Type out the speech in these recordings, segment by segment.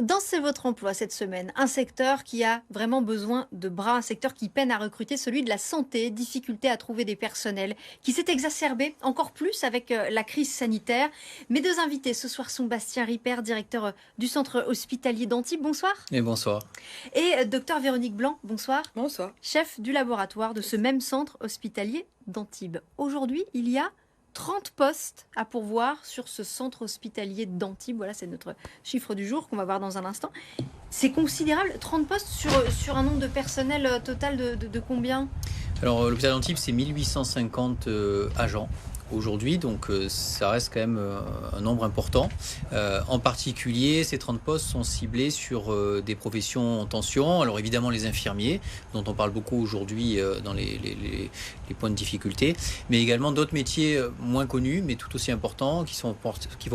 Dans C'est votre emploi cette semaine, un secteur qui a vraiment besoin de bras, un secteur qui peine à recruter, celui de la santé, difficulté à trouver des personnels, qui s'est exacerbé encore plus avec la crise sanitaire. Mes deux invités ce soir sont Bastien Ripert, directeur du centre hospitalier d'Antibes, bonsoir, Et bonsoir. et docteur Véronique Blanc, bonsoir, Bonsoir. chef du laboratoire de ce même centre hospitalier d'Antibes. Aujourd'hui, il y a 30 postes à pourvoir sur ce centre hospitalier d'Antibes. Voilà, c'est notre chiffre du jour qu'on va voir dans un instant. C'est considérable, 30 postes sur un nombre de personnel total de combien? Alors, l'hôpital d'Antibes, c'est 1850 agents aujourd'hui, donc ça reste quand même un nombre important. En particulier, ces 30 postes sont ciblés sur des professions en tension. Alors évidemment les infirmiers, dont on parle beaucoup aujourd'hui dans les points de difficulté, mais également d'autres métiers moins connus, mais tout aussi importants, qui font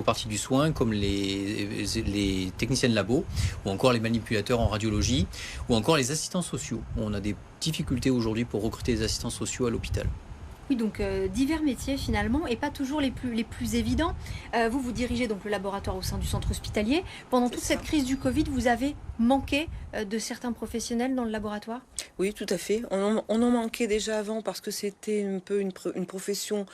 partie du soin, comme les techniciens de labo, ou encore les manipulateurs en radiologie, ou encore les assistants sociaux. On a des difficultés aujourd'hui pour recruter des assistants sociaux à l'hôpital. Oui, donc divers métiers finalement, et pas toujours les plus évidents. Vous dirigez donc le laboratoire au sein du centre hospitalier. Pendant toute cette crise du Covid, vous avez manqué de certains professionnels dans le laboratoire? Oui, tout à fait. On en manquait déjà avant parce que c'était un peu une profession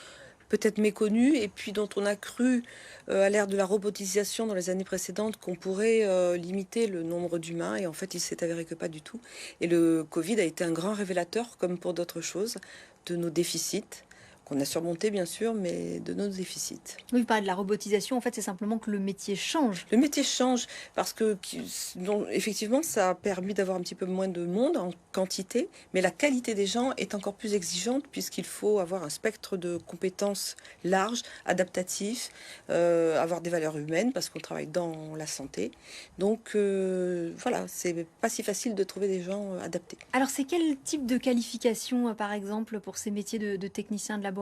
peut-être méconnue et puis dont on a cru à l'ère de la robotisation dans les années précédentes qu'on pourrait limiter le nombre d'humains et en fait il s'est avéré que pas du tout. Et le Covid a été un grand révélateur, comme pour d'autres choses, de nos déficits, qu'on a surmontés bien sûr, mais de nos déficits. Oui, vous parlez de la robotisation, en fait c'est simplement que le métier change. Le métier change parce que effectivement, ça a permis d'avoir un petit peu moins de monde en quantité, mais la qualité des gens est encore plus exigeante puisqu'il faut avoir un spectre de compétences large, adaptatif, avoir des valeurs humaines parce qu'on travaille dans la santé. Donc voilà, c'est pas si facile de trouver des gens adaptés. Alors c'est quel type de qualification par exemple pour ces métiers de technicien de laboratoire?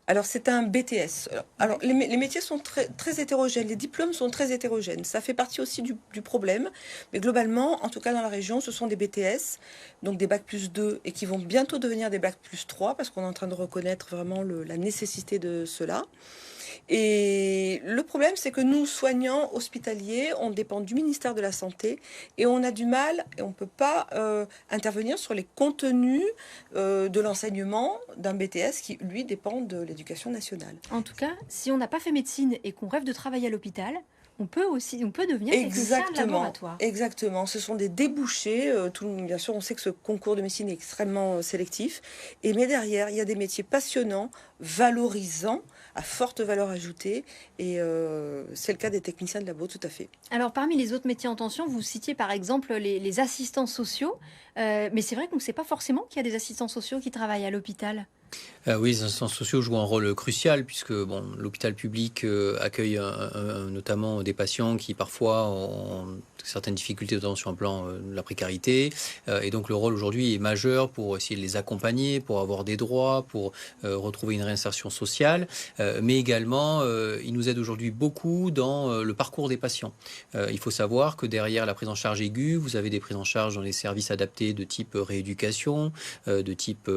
Alors, c'est un BTS. Alors, les métiers sont très hétérogènes. Les diplômes sont très hétérogènes. Ça fait partie aussi du problème. Mais globalement, en tout cas dans la région, ce sont des BTS, donc des bac+2, et qui vont bientôt devenir des bac+3, parce qu'on est en train de reconnaître vraiment la nécessité de cela. Et le problème, c'est que nous, soignants hospitaliers, on dépend du ministère de la Santé et on a du mal et on ne peut pas intervenir sur les contenus de l'enseignement d'un BTS qui, lui, dépend de l'éducation nationale. En tout cas, si on n'a pas fait médecine et qu'on rêve de travailler à l'hôpital, on peut devenir technicien de laboratoire. Exactement. Ce sont des débouchés. Bien sûr, on sait que ce concours de médecine est extrêmement sélectif. Mais derrière, il y a des métiers passionnants, valorisants, à forte valeur ajoutée. Et c'est le cas des techniciens de labo, tout à fait. Alors, parmi les autres métiers en tension, vous citiez par exemple les assistants sociaux. Mais c'est vrai qu'on ne sait pas forcément qu'il y a des assistants sociaux qui travaillent à l'hôpital. Oui, les assistants sociaux jouent un rôle crucial puisque l'hôpital public accueille notamment des patients qui parfois ont certaines difficultés, notamment sur un plan de la précarité. Et donc le rôle aujourd'hui est majeur pour essayer de les accompagner, pour avoir des droits, pour retrouver une réinsertion sociale. Mais également, ils nous aident aujourd'hui beaucoup dans le parcours des patients. Il faut savoir que derrière la prise en charge aiguë, vous avez des prises en charge dans les services adaptés de type rééducation, de type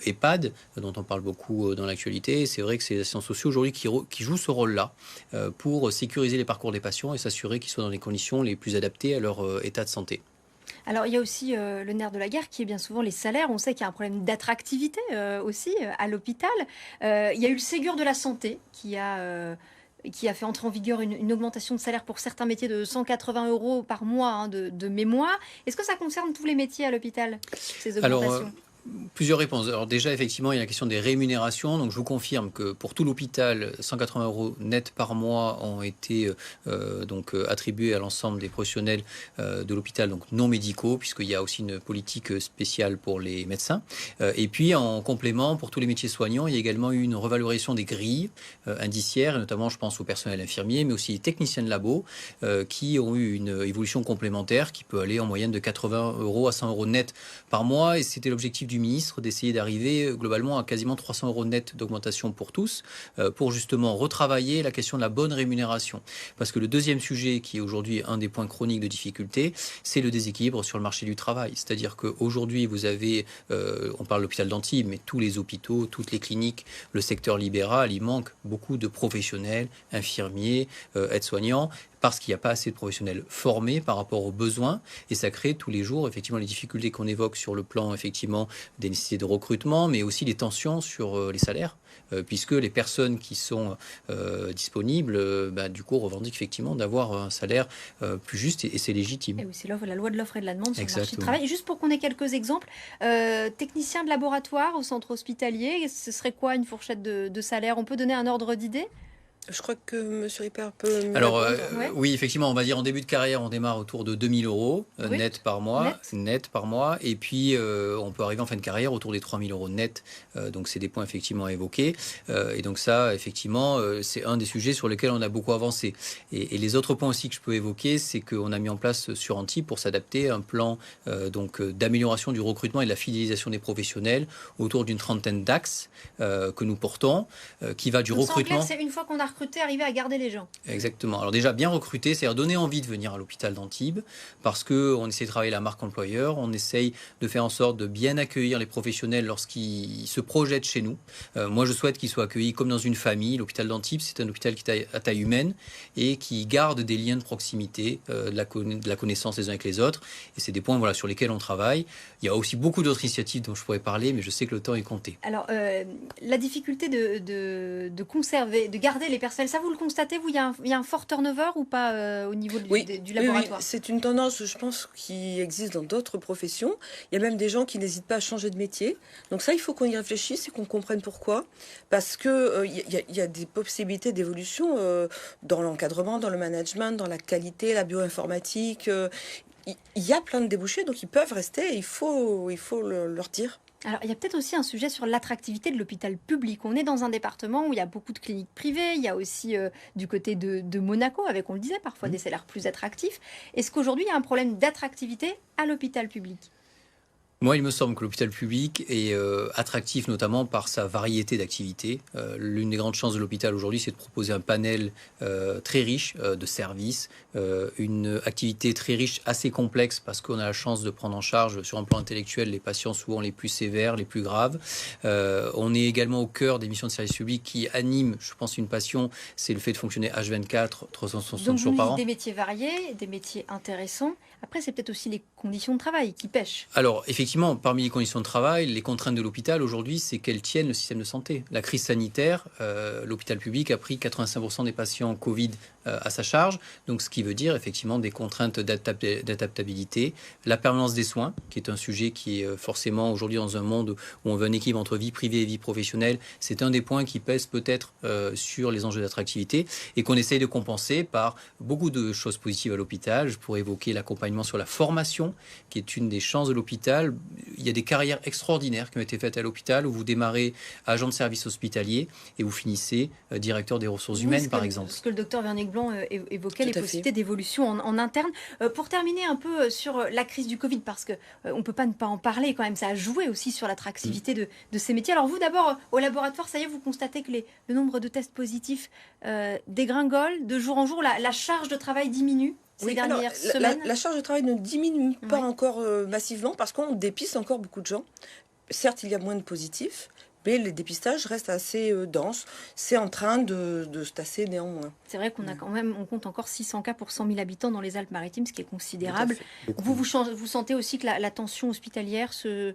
EHPAD, dont on parle beaucoup dans l'actualité. C'est vrai que c'est les assistants sociaux aujourd'hui qui jouent ce rôle-là pour sécuriser les parcours des patients et s'assurer qu'ils soient dans les conditions les plus adaptées à leur état de santé. Alors, il y a aussi le nerf de la guerre qui est bien souvent les salaires. On sait qu'il y a un problème d'attractivité aussi à l'hôpital. Il y a eu le Ségur de la santé qui a fait entrer en vigueur une augmentation de salaire pour certains métiers de 180 € par mois de mémoire. Est-ce que ça concerne tous les métiers à l'hôpital, ces augmentations? Plusieurs réponses. Alors déjà, effectivement, il y a la question des rémunérations. Donc je vous confirme que pour tout l'hôpital, 180 € net par mois ont été attribués à l'ensemble des professionnels de l'hôpital, donc non médicaux, puisqu'il y a aussi une politique spéciale pour les médecins. Et puis en complément, pour tous les métiers soignants, il y a également eu une revalorisation des grilles indiciaires, et notamment je pense au personnel infirmier, mais aussi les techniciens de labo, qui ont eu une évolution complémentaire qui peut aller en moyenne de 80 € à 100 € net par mois. Et c'était l'objectif du ministre d'essayer d'arriver globalement à quasiment 300 € net d'augmentation pour tous, pour justement retravailler la question de la bonne rémunération. Parce que le deuxième sujet, qui est aujourd'hui un des points chroniques de difficulté, c'est le déséquilibre sur le marché du travail. C'est-à-dire qu'aujourd'hui, vous avez, on parle de l'hôpital d'Antibes, mais tous les hôpitaux, toutes les cliniques, le secteur libéral, il manque beaucoup de professionnels, infirmiers, aides-soignants, parce qu'il n'y a pas assez de professionnels formés par rapport aux besoins, et ça crée tous les jours effectivement les difficultés qu'on évoque sur le plan effectivement des nécessités de recrutement, mais aussi les tensions sur les salaires, puisque les personnes qui sont disponibles, du coup, revendiquent effectivement d'avoir un salaire plus juste, et c'est légitime. Et oui, c'est la loi de l'offre et de la demande sur le marché du Exactement. travail. Juste pour qu'on ait quelques exemples, technicien de laboratoire au centre hospitalier, ce serait quoi une fourchette de salaire? On peut donner un ordre d'idée? Je crois que M. Ripper peut me Alors, répondre. Ouais. oui, effectivement, on va dire en début de carrière, on démarre autour de 2 000 euros Oui. net par mois. Net par mois. Et puis, on peut arriver en fin de carrière autour des 3 000 euros net. Donc, c'est des points effectivement à évoquer. Et donc, ça, effectivement, c'est un des sujets sur lesquels on a beaucoup avancé. Et les autres points aussi que je peux évoquer, c'est qu'on a mis en place sur Antibes, pour s'adapter, un plan d'amélioration du recrutement et de la fidélisation des professionnels autour d'une trentaine d'axes que nous portons, qui va du Donc ça, en recrutement. clair, c'est une fois qu'on a recruté, arriver à garder les gens. Exactement. Alors déjà, bien recruter, c'est-à-dire donner envie de venir à l'hôpital d'Antibes, parce qu'on essaie de travailler la marque employeur, on essaye de faire en sorte de bien accueillir les professionnels lorsqu'ils se projettent chez nous. Moi, je souhaite qu'ils soient accueillis comme dans une famille. L'hôpital d'Antibes, c'est un hôpital qui est à taille humaine et qui garde des liens de proximité, de la connaissance les uns avec les autres. Et c'est des points sur lesquels on travaille. Il y a aussi beaucoup d'autres initiatives dont je pourrais parler, mais je sais que le temps est compté. Alors, la difficulté de conserver, de garder les personnels, ça vous le constatez, vous, il y a un fort turnover ou pas au niveau du laboratoire? Oui, c'est une tendance, je pense, qui existe dans d'autres professions. Il y a même des gens qui n'hésitent pas à changer de métier. Donc ça, il faut qu'on y réfléchisse et qu'on comprenne pourquoi. Parce que il y a des possibilités d'évolution dans l'encadrement, dans le management, dans la qualité, la bioinformatique. Il y a plein de débouchés, donc ils peuvent rester. Et il faut leur dire. Alors, il y a peut-être aussi un sujet sur l'attractivité de l'hôpital public. On est dans un département où il y a beaucoup de cliniques privées. Il y a aussi du côté de Monaco, avec, on le disait, parfois des salaires plus attractifs. Est-ce qu'aujourd'hui, il y a un problème d'attractivité à l'hôpital public? Moi, il me semble que l'hôpital public est attractif notamment par sa variété d'activités. L'une des grandes chances de l'hôpital aujourd'hui, c'est de proposer un panel très riche de services, une activité très riche, assez complexe, parce qu'on a la chance de prendre en charge sur un plan intellectuel les patients souvent les plus sévères, les plus graves. On est également au cœur des missions de service public qui animent, je pense, une passion, c'est le fait de fonctionner H24, 360 jours par an. Des métiers variés, des métiers intéressants. Après, c'est peut-être aussi les conditions de travail qui pêchent. Alors, effectivement, parmi les conditions de travail, les contraintes de l'hôpital aujourd'hui, c'est qu'elles tiennent le système de santé. La crise sanitaire, l'hôpital public a pris 85% des patients Covid à sa charge. Donc, ce qui veut dire effectivement des contraintes d'adaptabilité, la permanence des soins, qui est un sujet qui est forcément aujourd'hui dans un monde où on veut un équilibre entre vie privée et vie professionnelle. C'est un des points qui pèse peut-être sur les enjeux d'attractivité et qu'on essaye de compenser par beaucoup de choses positives à l'hôpital. Je pourrais évoquer l'accompagnement sur la formation, qui est une des chances de l'hôpital. Il y a des carrières extraordinaires qui ont été faites à l'hôpital, où vous démarrez agent de service hospitalier et vous finissez directeur des ressources humaines, par exemple. Ce que le docteur Vernick-Blanc évoquait, les possibilités fait. d'évolution en interne. Pour terminer un peu sur la crise du Covid, parce qu'on ne peut pas ne pas en parler quand même, ça a joué aussi sur l'attractivité de ces métiers. Alors vous, d'abord, au laboratoire, ça y est, vous constatez que le nombre de tests positifs dégringole de jour en jour, la charge de travail diminue ces dernières semaines. La charge de travail ne diminue pas encore massivement parce qu'on dépiste encore beaucoup de gens. Certes, il y a moins de positifs, mais les dépistages restent assez denses. C'est en train de se tasser néanmoins. C'est vrai qu'on a quand même, on compte encore 600 cas pour 100 000 habitants dans les Alpes-Maritimes, ce qui est considérable. Vous sentez aussi que la tension hospitalière se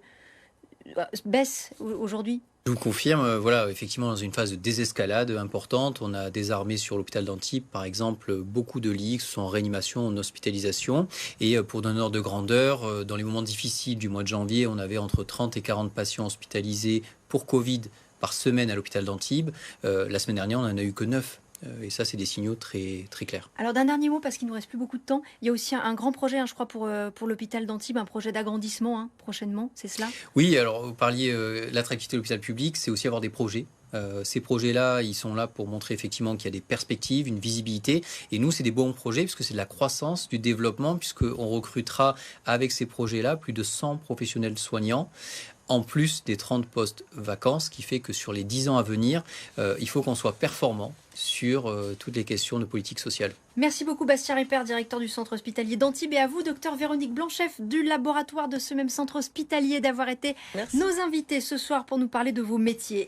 baisse aujourd'hui? Je vous confirme, effectivement, dans une phase de désescalade importante, on a désarmé sur l'hôpital d'Antibes, par exemple, beaucoup de lits, que ce soit en réanimation, en hospitalisation. Et pour donner un ordre de grandeur, dans les moments difficiles du mois de janvier, on avait entre 30 et 40 patients hospitalisés pour Covid par semaine à l'hôpital d'Antibes. La semaine dernière, on n'en a eu que 9. Et ça, c'est des signaux très, très clairs. Alors, d'un dernier mot, parce qu'il ne nous reste plus beaucoup de temps, il y a aussi un grand projet, je crois, pour l'hôpital d'Antibes, un projet d'agrandissement prochainement, c'est cela? Oui, alors vous parliez l'attractivité de l'hôpital public, c'est aussi avoir des projets. Ces projets-là, ils sont là pour montrer effectivement qu'il y a des perspectives, une visibilité. Et nous, c'est des bons projets puisque c'est de la croissance, du développement, puisqu'on recrutera avec ces projets-là plus de 100 professionnels soignants, en plus des 30 postes vacants, ce qui fait que sur les 10 ans à venir, il faut qu'on soit performant sur toutes les questions de politique sociale. Merci beaucoup Bastien Ripper, directeur du centre hospitalier d'Antibes, et à vous, docteur Véronique Blanc, chef du laboratoire de ce même centre hospitalier, d'avoir été nos invités ce soir pour nous parler de vos métiers.